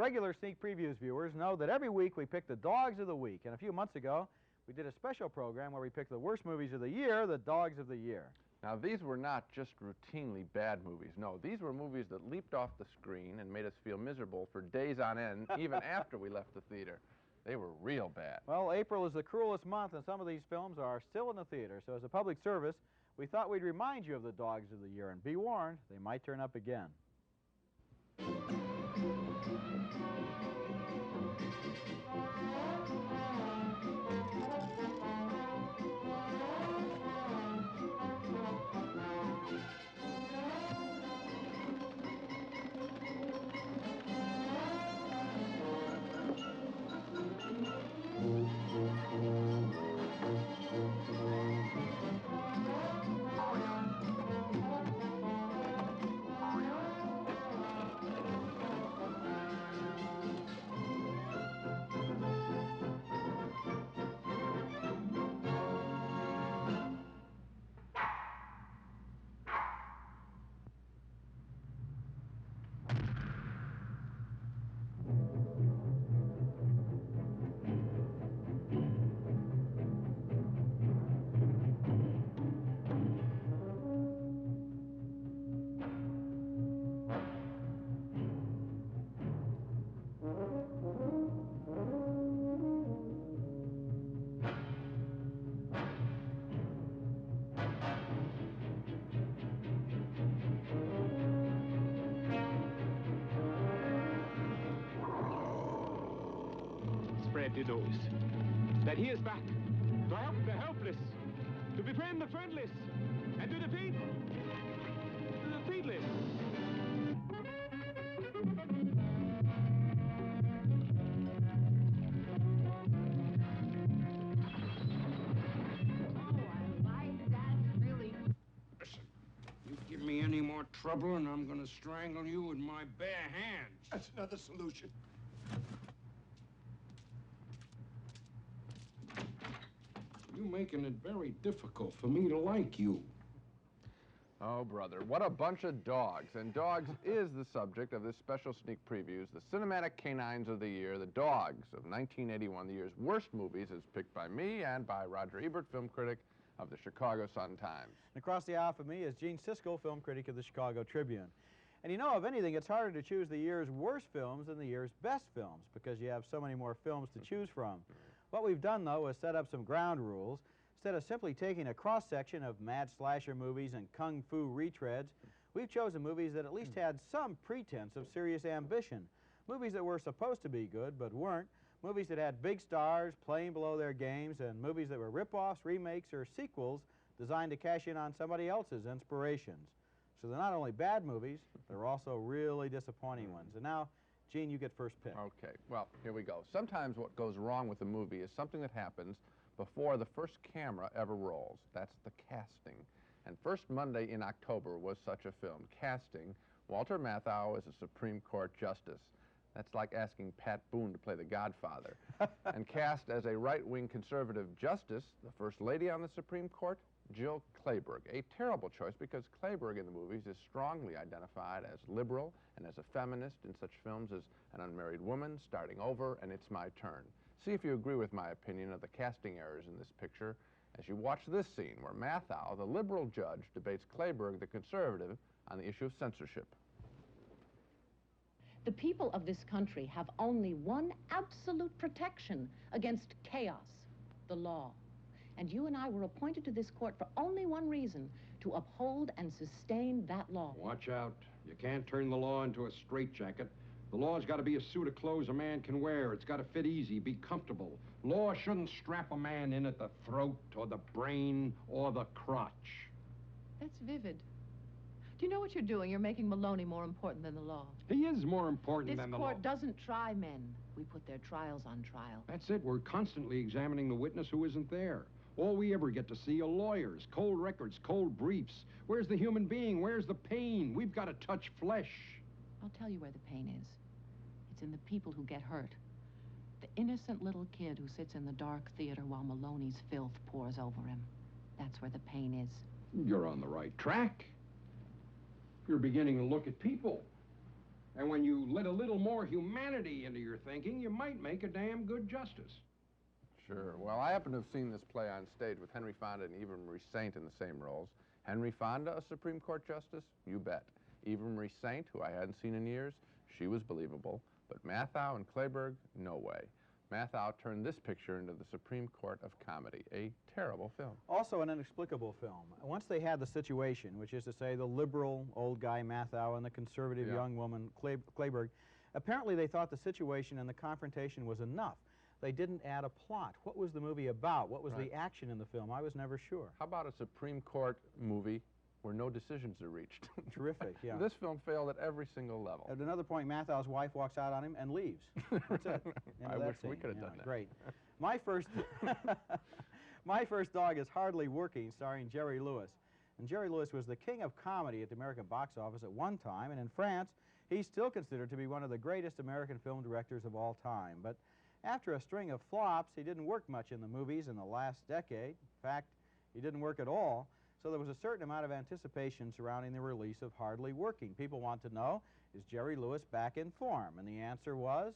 Regular Sneak Previews viewers know that every week we pick the Dogs of the Week, and a few months ago we did a special program where we picked the worst movies of the year, the Dogs of the Year. Now, these were not just routinely bad movies. No, these were movies that leaped off the screen and made us feel miserable for days on end, even after we left the theater. They were real bad. Well, April is the cruelest month, and some of these films are still in the theater. So as a public service, we thought we'd remind you of the Dogs of the Year, and be warned, they might turn up again. Spread the news that he is back to help the helpless, to befriend the friendless, and to defeat the defeatless. Listen, you give me any more trouble and I'm gonna strangle you with my bare hands. That's another solution. You're making it very difficult for me to like you. Oh, brother, what a bunch of dogs. And dogs is the subject of this special sneak previews, the cinematic canines of the year, the Dogs of 1981, the year's worst movies, as picked by me and by Roger Ebert, film critic of the Chicago Sun-Times. And across the aisle from me is Gene Siskel, film critic of the Chicago Tribune. And you know, if anything, it's harder to choose the year's worst films than the year's best films, because you have so many more films to choose from. What we've done, though, is set up some ground rules. Instead of simply taking a cross-section of mad slasher movies and kung fu retreads, we've chosen movies that at least had some pretense of serious ambition. Movies that were supposed to be good, but weren't. Movies that had big stars playing below their games, and movies that were rip-offs, remakes, or sequels designed to cash in on somebody else's inspirations. So they're not only bad movies, they're also really disappointing ones. And now, Gene, you get first pick. Okay, well, here we go. Sometimes what goes wrong with a movie is something that happens before the first camera ever rolls. That's the casting. And First Monday in October was such a film. Casting Walter Matthau as a Supreme Court justice. That's like asking Pat Boone to play The Godfather. And cast as a right-wing conservative justice, the First Lady on the Supreme Court, Jill Clayburgh. A terrible choice because Clayburgh in the movies is strongly identified as liberal and as a feminist in such films as An Unmarried Woman, Starting Over, and It's My Turn. See if you agree with my opinion of the casting errors in this picture as you watch this scene where Matthau, the liberal judge, debates Clayburgh, the conservative, on the issue of censorship. The people of this country have only one absolute protection against chaos, the law. And you and I were appointed to this court for only one reason, to uphold and sustain that law. Watch out. You can't turn the law into a straitjacket. The law's got to be a suit of clothes a man can wear. It's got to fit easy, be comfortable. Law shouldn't strap a man in at the throat or the brain or the crotch. That's vivid. Do you know what you're doing? You're making Maloney more important than the law. He is more important than the law. This court doesn't try men. We put their trials on trial. That's it. We're constantly examining the witness who isn't there. All we ever get to see are lawyers, cold records, cold briefs. Where's the human being? Where's the pain? We've got to touch flesh. I'll tell you where the pain is. It's in the people who get hurt. The innocent little kid who sits in the dark theater while Maloney's filth pours over him. That's where the pain is. You're on the right track. You're beginning to look at people. And when you let a little more humanity into your thinking, you might make a damn good justice. Sure. Well, I happen to have seen this play on stage with Henry Fonda and Eva Marie Saint in the same roles. Henry Fonda, a Supreme Court justice? You bet. Eva Marie Saint, who I hadn't seen in years, she was believable. But Matthau and Kleberg, no way. Matthau turned this picture into the Supreme Court of comedy, a terrible film. Also an inexplicable film. Once they had the situation, which is to say the liberal old guy Matthau and the conservative young woman Kleberg, apparently they thought the situation and the confrontation was enough. They didn't add a plot. What was the movie about? What was the action in the film? I was never sure. How about a Supreme Court movie where no decisions are reached? Terrific, yeah. This film failed at every single level. At another point, Matthau's wife walks out on him and leaves. That's it. I wish we could have done that. Great. My first, my first dog is Hardly Working, starring Jerry Lewis. And Jerry Lewis was the king of comedy at the American box office at one time, and in France, he's still considered to be one of the greatest American film directors of all time. But after a string of flops, he didn't work much in the movies in the last decade. In fact, he didn't work at all. So there was a certain amount of anticipation surrounding the release of Hardly Working. People want to know, is Jerry Lewis back in form? And the answer was,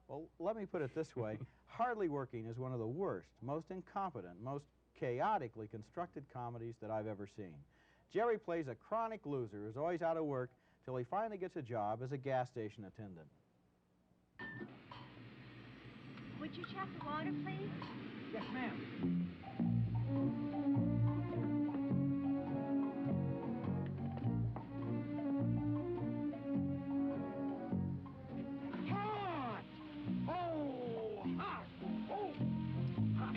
well, let me put it this way. Hardly Working is one of the worst, most incompetent, most chaotically constructed comedies that I've ever seen. Jerry plays a chronic loser who's always out of work till he finally gets a job as a gas station attendant. Would you check the water, please? Yes, ma'am. Hot! Oh, hot! Oh, hot!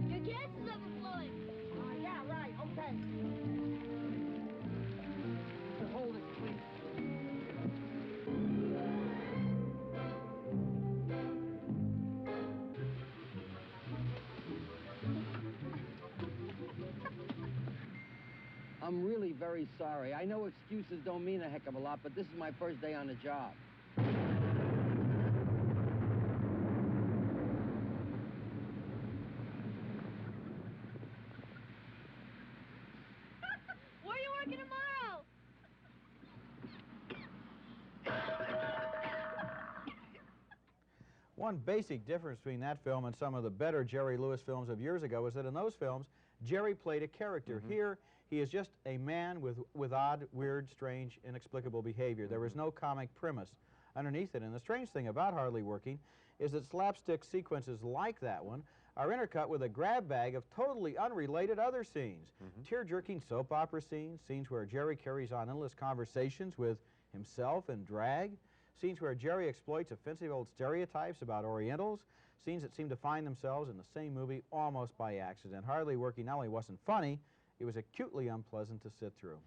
Your gas is overflowing. Yeah, right, okay. Hold it, please. I'm really very sorry. I know excuses don't mean a heck of a lot, but this is my first day on the job. Where are you working tomorrow? One basic difference between that film and some of the better Jerry Lewis films of years ago is that in those films, Jerry played a character. Here, he is just a man with odd, weird, strange, inexplicable behavior. There was no comic premise underneath it. And the strange thing about Hardly Working is that slapstick sequences like that one are intercut with a grab bag of totally unrelated other scenes. Tear-jerking soap opera scenes, scenes where Jerry carries on endless conversations with himself in drag, scenes where Jerry exploits offensive old stereotypes about Orientals, scenes that seem to find themselves in the same movie almost by accident. Hardly Working not only wasn't funny, it was acutely unpleasant to sit through.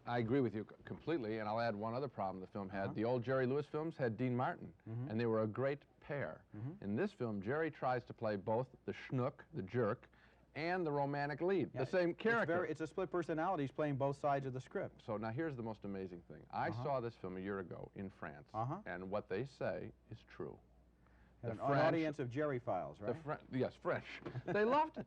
I agree with you completely, and I'll add one other problem the film had. The old Jerry Lewis films had Dean Martin, and they were a great pair. In this film, Jerry tries to play both the schnook, the jerk, and the romantic lead, the same character. It's a split personality. He's playing both sides of the script. So now here's the most amazing thing. I saw this film a year ago in France, and what they say is true. An audience of Jerry files, right? Yes, French. They loved it.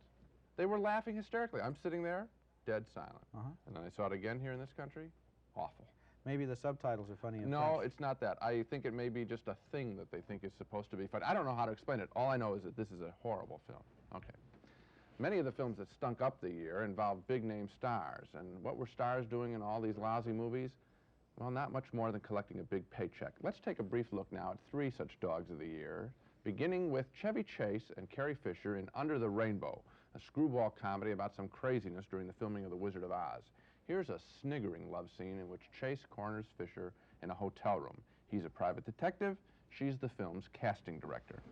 They were laughing hysterically. I'm sitting there, dead silent. And then I saw it again here in this country. Awful. Maybe the subtitles are funny in No, French. it's not that. I think it may be just a thing that they think is supposed to be funny. I don't know how to explain it. All I know is that this is a horrible film. Okay. Many of the films that stunk up the year involved big-name stars. And what were stars doing in all these lousy movies? Well, not much more than collecting a big paycheck. Let's take a brief look now at 3 such dogs of the year, beginning with Chevy Chase and Carrie Fisher in Under the Rainbow, a screwball comedy about some craziness during the filming of The Wizard of Oz. Here's a sniggering love scene in which Chase corners Fisher in a hotel room. He's a private detective. She's the film's casting director.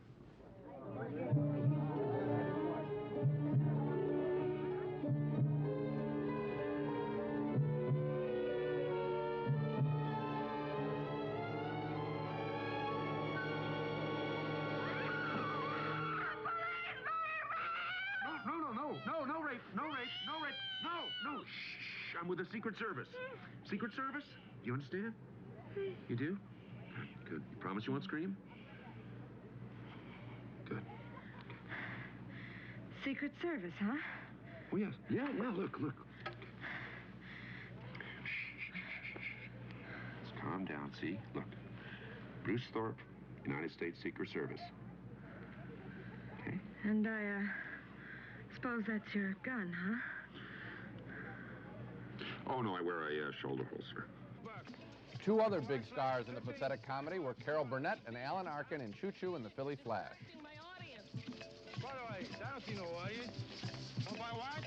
No, shh, I'm with the Secret Service. Secret Service? Do you understand? You do? Good. You promise you won't scream? Good. Secret Service, huh? Oh, yes. Yeah, look. Let's calm down, see? Look. Bruce Thorpe, United States Secret Service. Okay? And I suppose that's your gun, huh? Oh, no, I wear a shoulder holster. Two other big stars in the pathetic comedy were Carol Burnett and Alan Arkin in Chu Chu and the Philly Flash. By the way, I don't see no audience. Want my watch?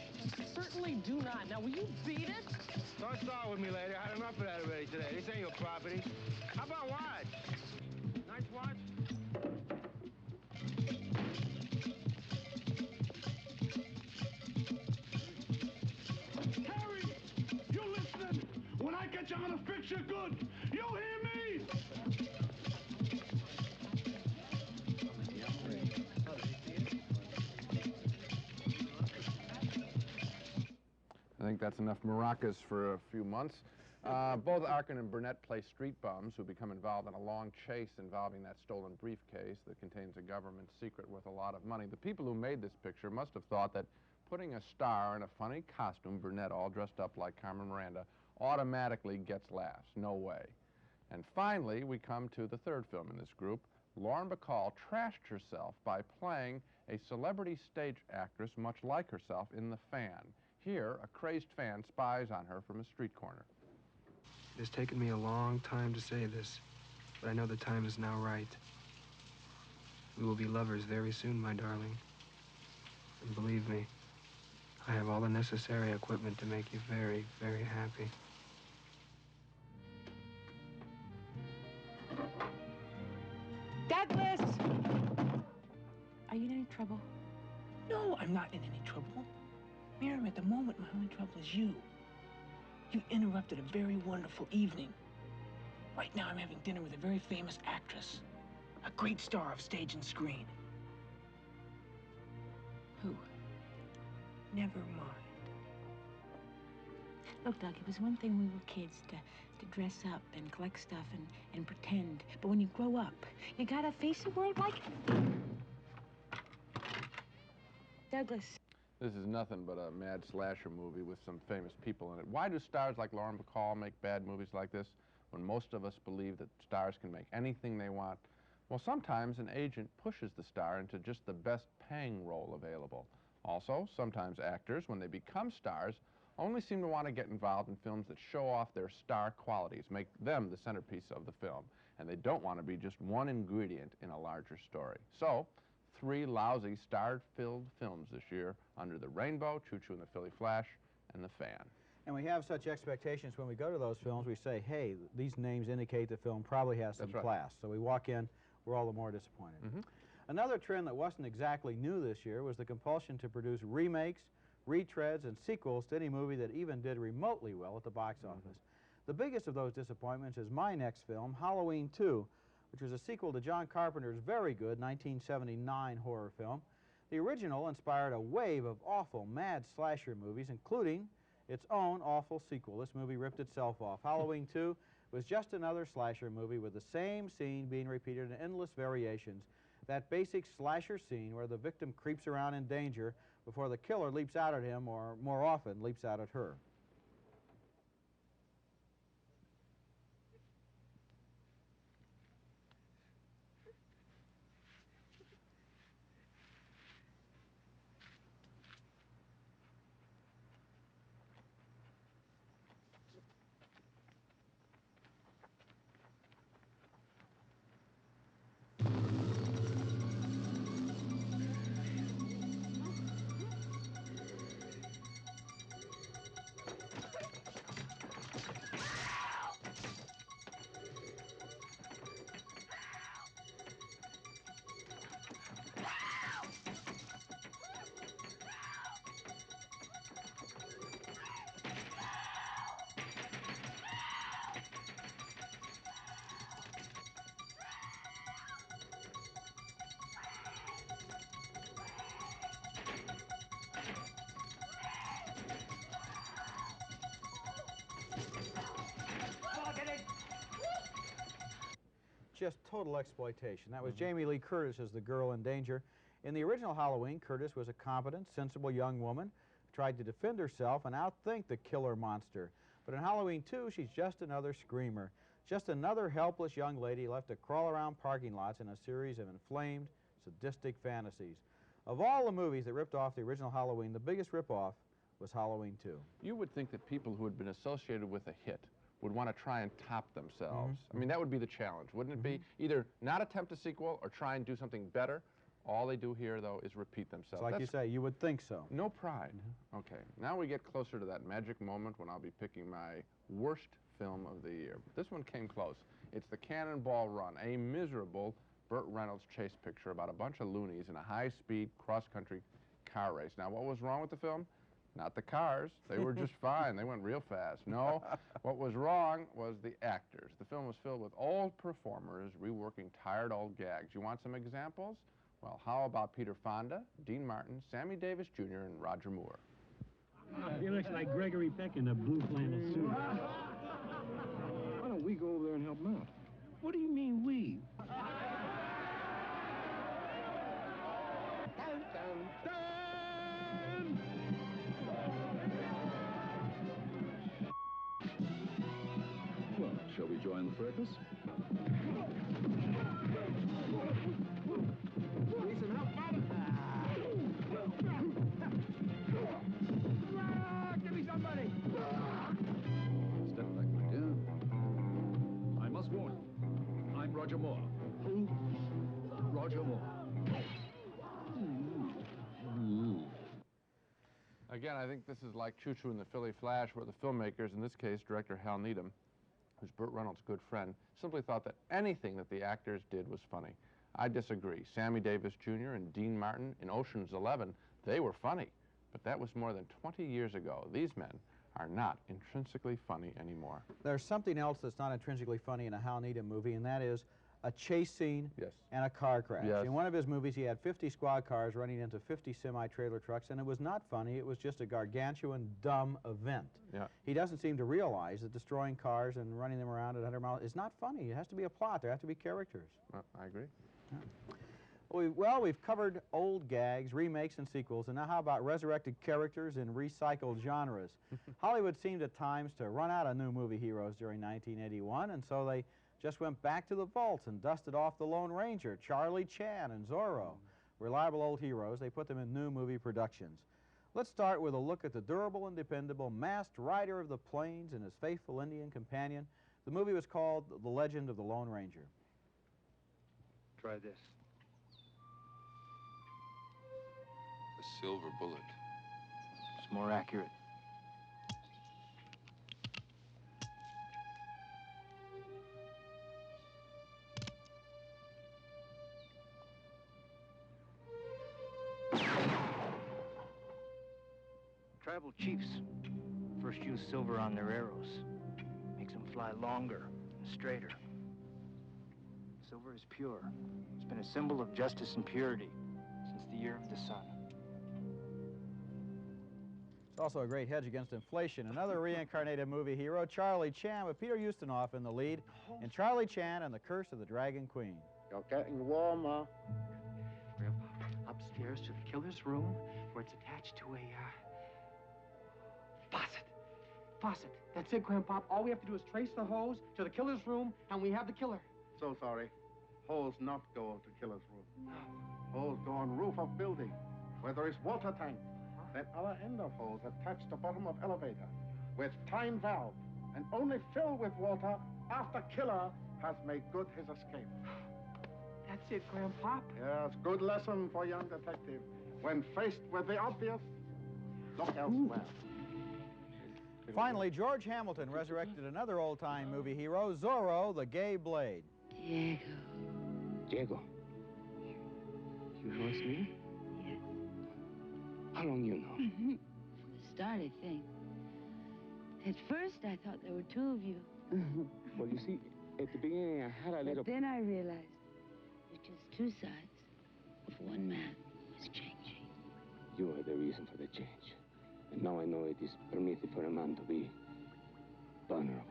Certainly do not. Now, will you beat it? Don't start with me, lady. I had enough of that already today. This ain't your property. How about watch? Nice watch? Harry, you listening? When I get you, I'm gonna fix you good. You hear me? I think that's enough maracas for a few months. Both Arkin and Burnett play street bums who become involved in a long chase involving that stolen briefcase that contains a government secret worth a lot of money. The people who made this picture must have thought that putting a star in a funny costume, Burnett all dressed up like Carmen Miranda, automatically gets laughs. No way. And finally, we come to the third film in this group. Lauren Bacall trashed herself by playing a celebrity stage actress much like herself in The Fan. Here, a crazed fan spies on her from a street corner. It has taken me a long time to say this, but I know the time is now right. We will be lovers very soon, my darling. And believe me, I have all the necessary equipment to make you very, very happy. Douglas! Are you in any trouble? No, I'm not in any trouble. Miriam, at the moment, my only trouble is you. You interrupted a very wonderful evening. Right now, I'm having dinner with a very famous actress, a great star of stage and screen. Who? Never mind. Look, Doug, it was one thing when we were kids to dress up and collect stuff and pretend. But when you grow up, you gotta face the world like... Douglas. This is nothing but a mad slasher movie with some famous people in it. Why do stars like Lauren Bacall make bad movies like this when most of us believe that stars can make anything they want? Well, sometimes an agent pushes the star into just the best paying role available. Also, sometimes actors, when they become stars, only seem to want to get involved in films that show off their star qualities, make them the centerpiece of the film, and they don't want to be just one ingredient in a larger story. So, 3 lousy star-filled films this year under the rainbow, Chu Chu and the Philly Flash, and The Fan. And we have such expectations when we go to those films. We say, hey, these names indicate the film probably has some class. So we walk in, we're all the more disappointed. Another trend that wasn't exactly new this year was the compulsion to produce remakes, retreads, and sequels to any movie that even did remotely well at the box office. The biggest of those disappointments is my next film, Halloween 2, which was a sequel to John Carpenter's very good 1979 horror film. The original inspired a wave of awful, mad slasher movies, including its own awful sequel. This movie ripped itself off. Halloween 2 was just another slasher movie with the same scene being repeated in endless variations. That basic slasher scene where the victim creeps around in danger before the killer leaps out at him, or more often leaps out at her. Just total exploitation. That was Jamie Lee Curtis as the girl in danger. In the original Halloween, Curtis was a competent, sensible young woman tried to defend herself and outthink the killer monster. But in Halloween 2, she's just another screamer, just another helpless young lady left to crawl around parking lots in a series of inflamed, sadistic fantasies. Of all the movies that ripped off the original Halloween, the biggest ripoff was Halloween 2. You would think that people who had been associated with a hit would want to try and top themselves. I mean, that would be the challenge, wouldn't it be? Either not attempt a sequel or try and do something better. All they do here, though, is repeat themselves. So like you say, you would think so. No pride. Okay, now we get closer to that magic moment when I'll be picking my worst film of the year. This one came close. It's the Cannonball Run, a miserable Burt Reynolds chase picture about a bunch of loonies in a high-speed cross-country car race. Now, what was wrong with the film? Not the cars. They were just fine. They went real fast. No, what was wrong was the actors. The film was filled with old performers reworking tired old gags. You want some examples? Well, how about Peter Fonda, Dean Martin, Sammy Davis Jr., and Roger Moore? He looks like Gregory Peck in a blue flannel suit. Why don't we go over there and help him out? What do you mean, we? Well, shall we join the fracas? Need some help, Father? Give me some money! Step back, my dear. I must warn you, I'm Roger Moore. Who? Roger Moore. Again, I think this is like Chu Chu and the Philly Flash, where the filmmakers, in this case, director Hal Needham, who's Burt Reynolds' good friend, simply thought that anything that the actors did was funny. I disagree. Sammy Davis Jr. and Dean Martin in Ocean's 11, they were funny, but that was more than 20 years ago. These men are not intrinsically funny anymore. There's something else that's not intrinsically funny in a Hal Needham movie, and that is a chase scene and a car crash. Yes. In one of his movies, he had 50 squad cars running into 50 semi-trailer trucks, and it was not funny. It was just a gargantuan, dumb event. Yeah. He doesn't seem to realize that destroying cars and running them around at 100 miles is not funny. It has to be a plot. There have to be characters. I agree. Yeah. Well, we've covered old gags, remakes, and sequels, and now how about resurrected characters in recycled genres? Hollywood seemed at times to run out of new movie heroes during 1981, and so they just went back to the vaults and dusted off the Lone Ranger, Charlie Chan, and Zorro. Reliable old heroes, they put them in new movie productions. Let's start with a look at the durable and dependable masked rider of the plains and his faithful Indian companion. The movie was called The Legend of the Lone Ranger. Try this. A silver bullet. It's more accurate. Tribal chiefs first use silver on their arrows. Makes them fly longer and straighter. Silver is pure. It's been a symbol of justice and purity since the year of the sun. It's also a great hedge against inflation. Another reincarnated movie hero, Charlie Chan, with Peter Ustinov in the lead, in Charlie Chan and the Curse of the Dragon Queen. You're getting warmer. Grandpa, upstairs to the killer's room, where it's attached to a, faucet. Faucet. That's it, Grandpa. All we have to do is trace the hose to the killer's room, and we have the killer. So sorry. Hose not go to killer's room. Hose go on roof of building, where there is water tank. That other end of hose attached to bottom of elevator, with time valve, and only fill with water after killer has made good his escape. That's it, Grandpa. Yes, good lesson for young detective. When faced with the obvious, look elsewhere. Finally, George Hamilton resurrected another old-time movie hero, Zorro, the Gay Blade. Diego. Diego. You know it's me? Yes. How long you know? From the start, I think. At first, I thought there were two of you. Well, you see, at the beginning, I had a little... But then I realized you're just two sides of one man who is changing. You are the reason for the change. And now I know it is permitted for a man to be vulnerable.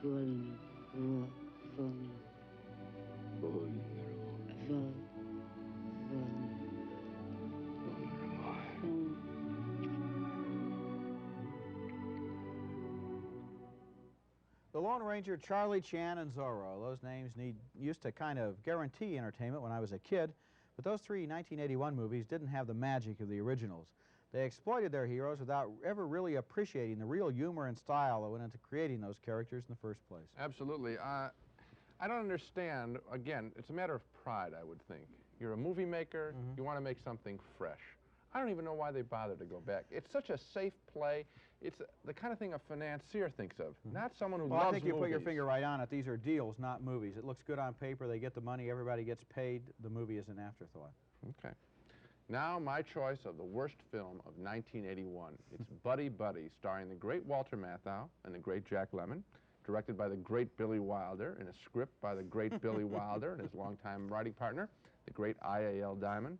Vulnerable. Lone Ranger, Charlie Chan, and Zorro. Those names used to kind of guarantee entertainment when I was a kid, but those three 1981 movies didn't have the magic of the originals. They exploited their heroes without ever really appreciating the real humor and style that went into creating those characters in the first place. Absolutely. I don't understand. Again, it's a matter of pride, I would think. You're a movie maker, you want to make something fresh. I don't even know why they bother to go back. It's such a safe play. It's the kind of thing a financier thinks of, not someone who loves movies. I think you put your finger right on it. These are deals, not movies. It looks good on paper. They get the money. Everybody gets paid. The movie is an afterthought. Okay. Now, my choice of the worst film of 1981. It's Buddy Buddy, starring the great Walter Matthau and the great Jack Lemmon, directed by the great Billy Wilder, and a script by the great Billy Wilder and his longtime writing partner, the great I.A.L. Diamond.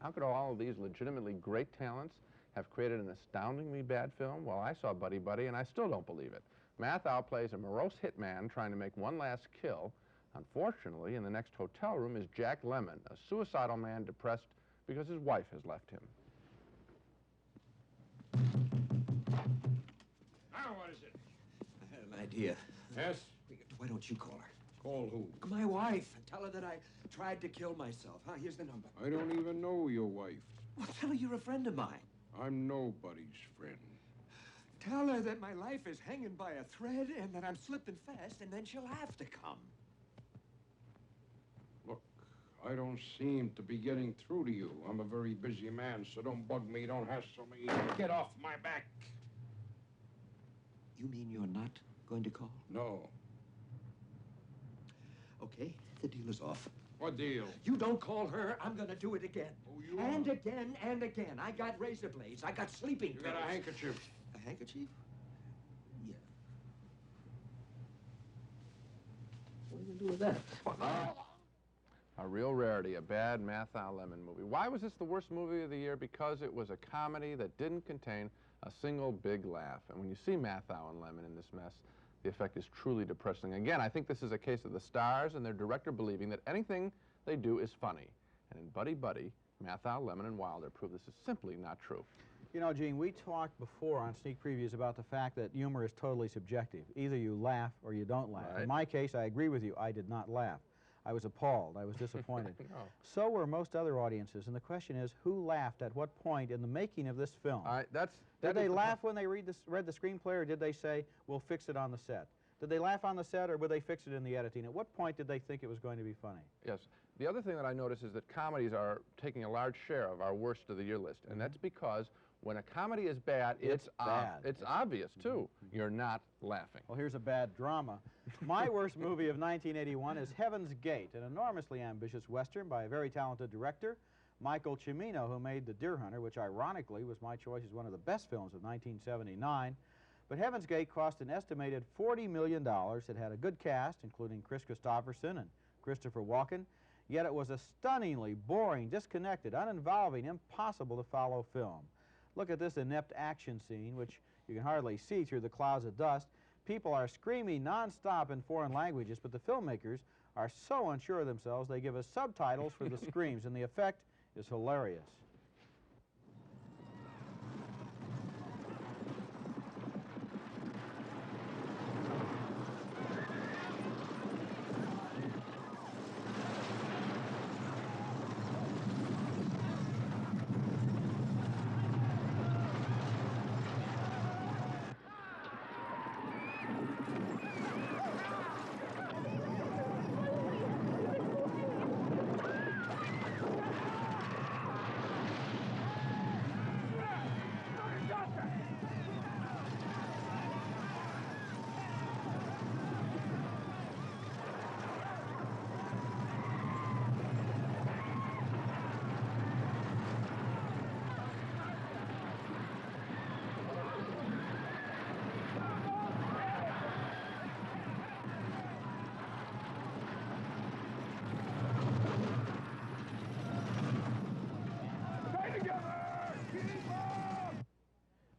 How could all of these legitimately great talents have created an astoundingly bad film? Well, I saw Buddy Buddy, and I still don't believe it. Matthau plays a morose hitman trying to make one last kill. Unfortunately, in the next hotel room is Jack Lemmon, a suicidal man depressed because his wife has left him. Now, what is it? I had an idea. Yes? Why don't you call her? Call who? My wife. And tell her that I tried to kill myself. Huh? Here's the number. I don't even know your wife. Well, tell her you're a friend of mine. I'm nobody's friend. Tell her that my life is hanging by a thread and that I'm slipping fast, and then she'll have to come. Look, I don't seem to be getting through to you. I'm a very busy man, so don't bug me, don't hassle me. Get off my back. You mean you're not going to call? No. Okay, the deal is off. What deal? You don't call her, I'm gonna do it again. Oh, you and are? again and again. I got razor blades, I got sleeping pills. You got a handkerchief. A handkerchief? Yeah. What are you gonna do with that? A real rarity, a bad Matthau Lemmon movie. Why was this the worst movie of the year? Because it was a comedy that didn't contain a single big laugh. And when you see Matthau and Lemmon in this mess, the effect is truly depressing. Again, I think this is a case of the stars and their director believing that anything they do is funny. And in Buddy Buddy, Matthau, Lemmon, and Wilder prove this is simply not true. You know, Gene, we talked before on sneak previews about the fact that humor is totally subjective. Either you laugh or you don't laugh. Right. In my case, I agree with you. I did not laugh. I was appalled. I was disappointed. No. So were most other audiences. And the question is, who laughed at what point in the making of this film? Did they laugh when they read the screenplay, or did they say, we'll fix it on the set? Did they laugh on the set, or would they fix it in the editing? At what point did they think it was going to be funny? Yes. The other thing that I notice is that comedies are taking a large share of our worst of the year list. And that's because when a comedy is bad, it's obvious, too. You're not laughing. Well, here's a bad drama. My worst movie of 1981 is Heaven's Gate, an enormously ambitious Western by a very talented director, Michael Cimino, who made The Deer Hunter, which ironically was my choice as one of the best films of 1979. But Heaven's Gate cost an estimated $40 million. It had a good cast, including Chris Christopherson and Christopher Walken, yet it was a stunningly boring, disconnected, uninvolving, impossible to follow film. Look at this inept action scene, which you can hardly see through the clouds of dust. People are screaming nonstop in foreign languages, but the filmmakers are so unsure of themselves they give us subtitles for the screams, and the effect is hilarious.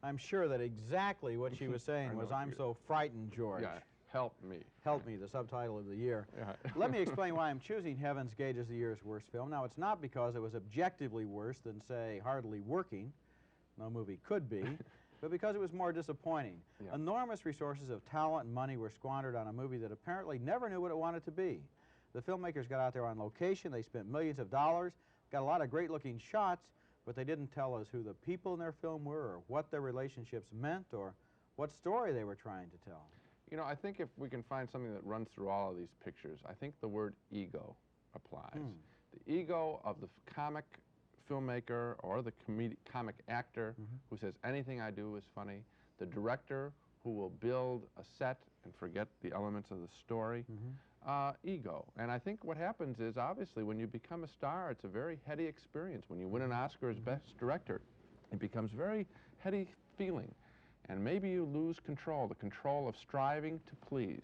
I'm sure that exactly what she was saying was, I'm so frightened, George. Yeah, help me. Help me, the subtitle of the year. Yeah. Let me explain why I'm choosing Heaven's Gate as the year's worst film. Now, it's not because it was objectively worse than, say, Hardly Working. No movie could be. but because it was more disappointing. Yeah. Enormous resources of talent and money were squandered on a movie that apparently never knew what it wanted to be. The filmmakers got out there on location, they spent millions of dollars, got a lot of great-looking shots, but they didn't tell us who the people in their film were or what their relationships meant or what story they were trying to tell. You know, I think if we can find something that runs through all of these pictures, I think the word ego applies. The ego of the comic filmmaker or the comic actor who says anything I do is funny, the director who will build a set and forget the elements of the story, ego. And I think what happens is, obviously, when you become a star, it's a very heady experience. When you win an Oscar as Best Director, it becomes very heady feeling. And maybe you lose control, the control of striving to please.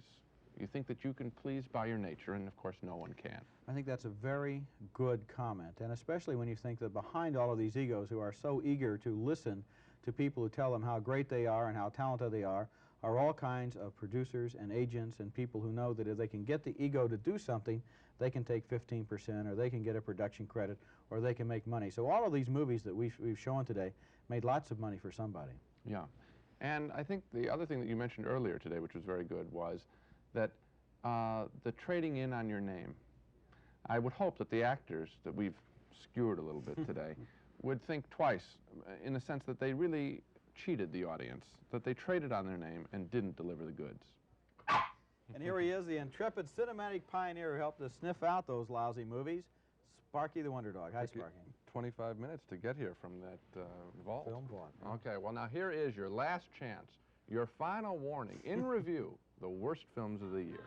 You think that you can please by your nature, and of course no one can. I think that's a very good comment, and especially when you think that behind all of these egos who are so eager to listen to people who tell them how great they are and how talented they are all kinds of producers and agents and people who know that if they can get the ego to do something, they can take 15% or they can get a production credit or they can make money. So all of these movies that we've shown today made lots of money for somebody. Yeah. And I think the other thing that you mentioned earlier today, which was very good, was that the trading in on your name. I would hope that the actors that we've skewered a little bit today would think twice in the sense that they really cheated the audience, that they traded on their name and didn't deliver the goods. And here he is, the intrepid cinematic pioneer who helped us sniff out those lousy movies, Sparky the Wonder Dog. Hi, Sparky. 25 minutes to get here from that vault. Film vault. Yeah. Okay, well now here is your last chance, your final warning. In review, the worst films of the year.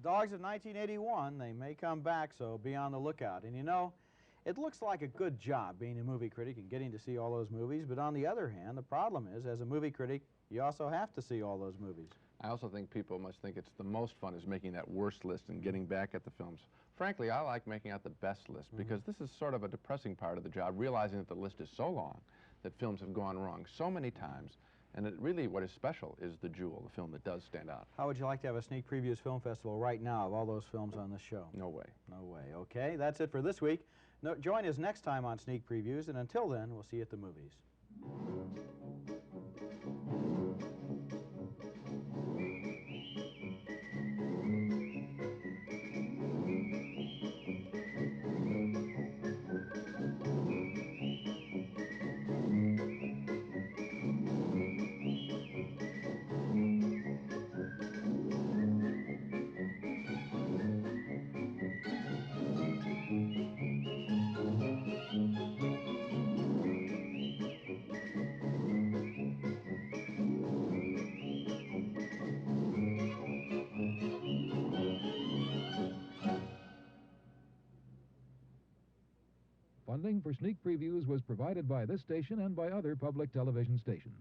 Dogs of 1981, they may come back, so be on the lookout. And you know, it looks like a good job being a movie critic and getting to see all those movies, but on the other hand, the problem is, as a movie critic, you also have to see all those movies. I also think people must think it's the most fun is making that worst list and getting back at the films. Frankly, I like making out the best list because this is sort of a depressing part of the job, realizing that the list is so long, that films have gone wrong so many times, and that really what is special is the jewel, the film that does stand out. How would you like to have a Sneak Previews Film Festival right now of all those films on this show? No way. No way. Okay, that's it for this week. No, join us next time on Sneak Previews, and until then, we'll see you at the movies. Funding for Sneak Previews was provided by this station and by other public television stations.